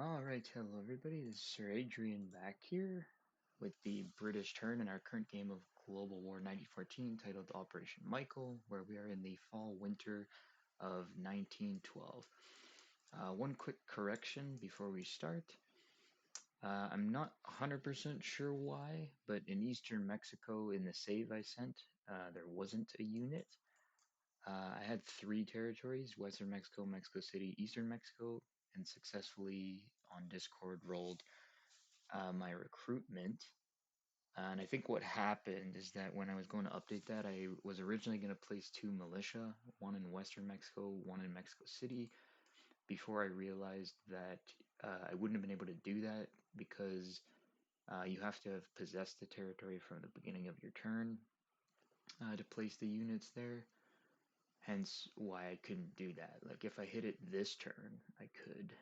Alright, hello everybody, this is Sir Adrian back here with the British turn in our current game of Global War 1914 titled Operation Michael, where we are in the fall-winter of 1912. One quick correction before we start. I'm not 100% sure why, but in eastern Mexico in the save I sent, there wasn't a unit. I had 3 territories: Western Mexico, Mexico City, Eastern Mexico, and successfully on Discord rolled my recruitment. And I think what happened is that when I was going to update that, I was originally going to place 2 militia, one in Western Mexico, one in Mexico City, before I realized that I wouldn't have been able to do that because you have to have possessed the territory from the beginning of your turn to place the units there. Hence why I couldn't do that. Like if I hit it this turn, I could.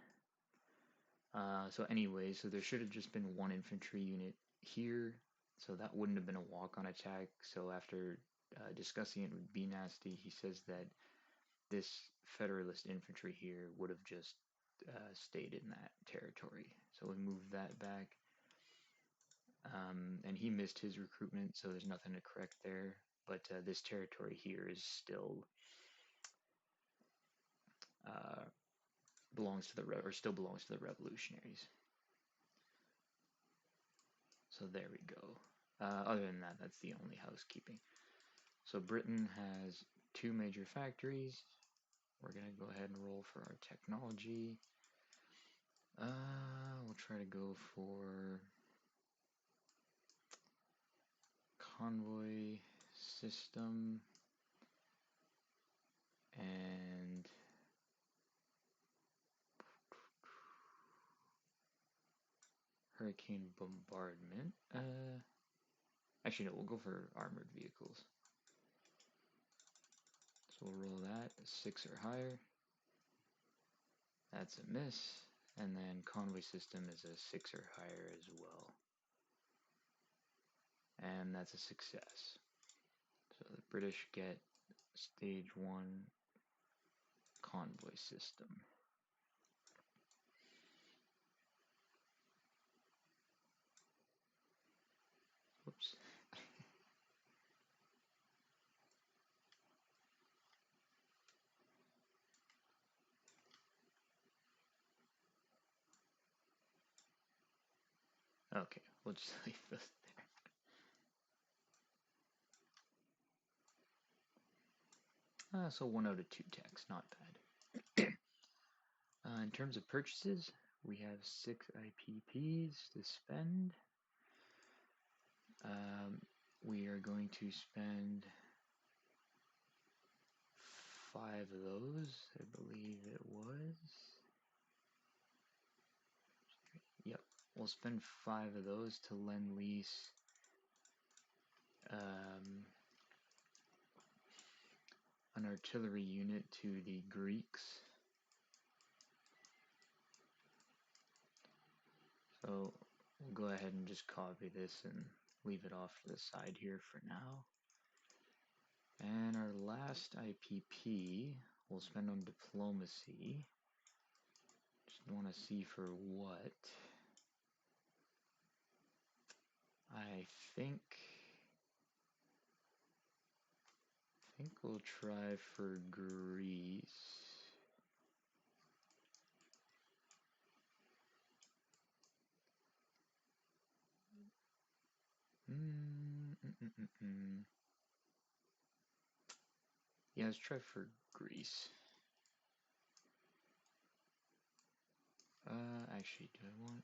So anyway, so there should have just been 1 infantry unit here, so that wouldn't have been a walk-on attack. So after discussing it with B Nasty, he says that this Federalist infantry here would have just stayed in that territory. So we moved that back, and he missed his recruitment, so there's nothing to correct there. But this territory here is still uh, still belongs to the revolutionaries. So there we go. Other than that, that's the only housekeeping. So Britain has 2 major factories. We're going to go ahead and roll for our technology. We'll try to go for convoy system and hurricane bombardment. Actually, no, we'll go for armored vehicles. So we'll roll that, 6 or higher. That's a miss. And then convoy system is a 6 or higher as well. And that's a success. So the British get stage 1 convoy system. Whoops. Okay, we'll just leave those there. So 1 out of 2 techs, not bad. In terms of purchases, we have 6 IPPs to spend. We are going to spend 5 of those, I believe it was. Yep, we'll spend 5 of those to lend lease an artillery unit to the Greeks. So we'll go ahead and just copy this and leave it off to the side here for now. And our last IPP we'll spend on diplomacy. Just want to see for what. I think we'll try for Greece. Yeah, let's try for Greece. Actually, do I want?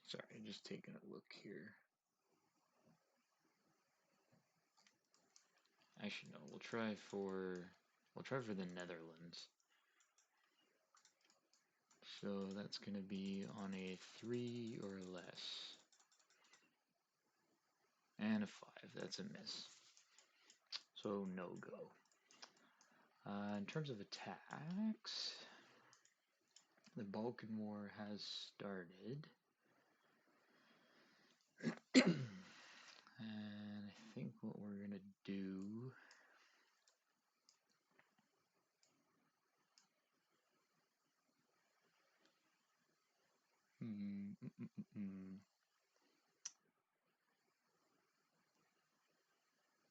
Sorry, just taking a look here. Actually, no. We'll try for the Netherlands. So that's going to be on a 3 or less. And a 5. That's a miss. So no go. In terms of attacks, the Balkan War has started. And I think what we're going to do...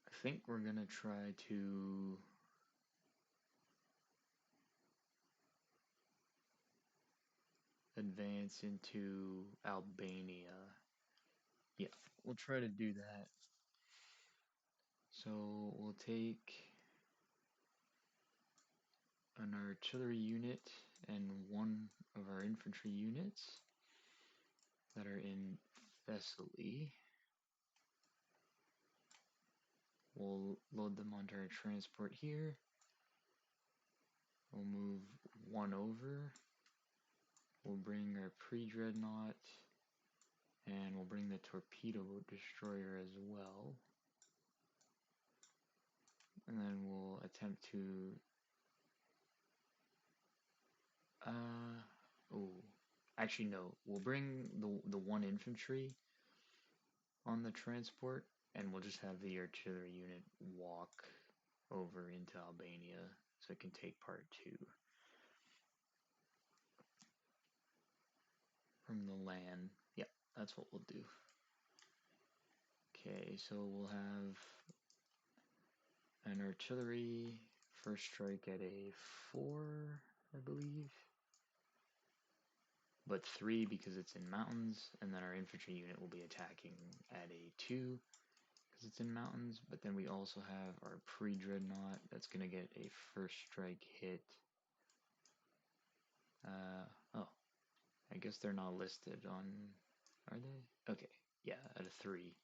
I think we're going to try to advance into Albania. Yeah, we'll try to do that. So we'll take an artillery unit and one of our infantry units that are in Thessaly. We'll load them onto our transport here. We'll move one over. We'll bring our pre-dreadnought, and we'll bring the torpedo destroyer as well. And then we'll attempt to... actually no, we'll bring the one infantry on the transport, and we'll just have the artillery unit walk over into Albania so it can take part 2 from the land. Yep, that's what we'll do. Okay, so we'll have an artillery first strike at a 4, I believe. But 3 because it's in mountains, and then our infantry unit will be attacking at a 2 because it's in mountains. But then we also have our pre-dreadnought that's going to get a first strike hit. Oh, I guess they're not listed on, are they? Okay, yeah, at a 3.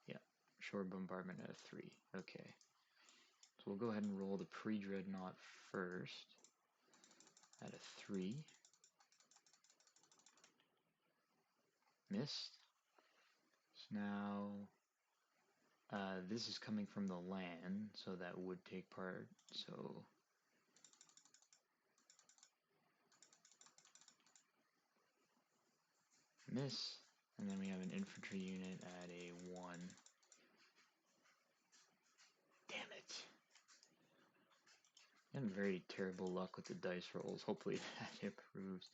Yeah, shore bombardment at a 3. Okay. So we'll go ahead and roll the pre-dreadnought first at a 3. Missed. So now this is coming from the land, so that would take part. So miss, and then we have an infantry unit at a 1. Damn it. And very terrible luck with the dice rolls. Hopefully that improves.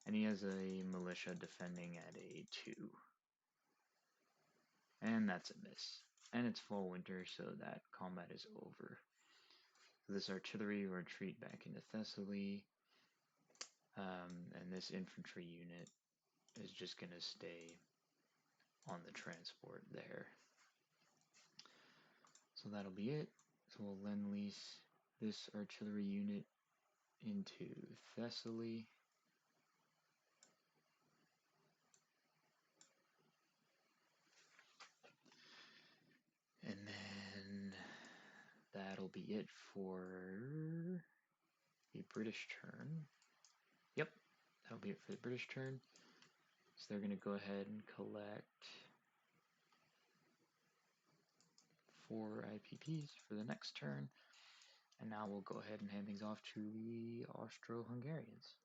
And he has a militia defending at a 2. And that's a miss. And it's fall winter, so that combat is over. So this artillery will retreat back into Thessaly. And this infantry unit is just going to stay on the transport there. So that'll be it. So we'll lend lease this artillery unit into Thessaly. And then that'll be it for the British turn. Yep, that'll be it for the British turn. So they're going to go ahead and collect 4 IPPs for the next turn. And now we'll go ahead and hand things off to the Austro-Hungarians.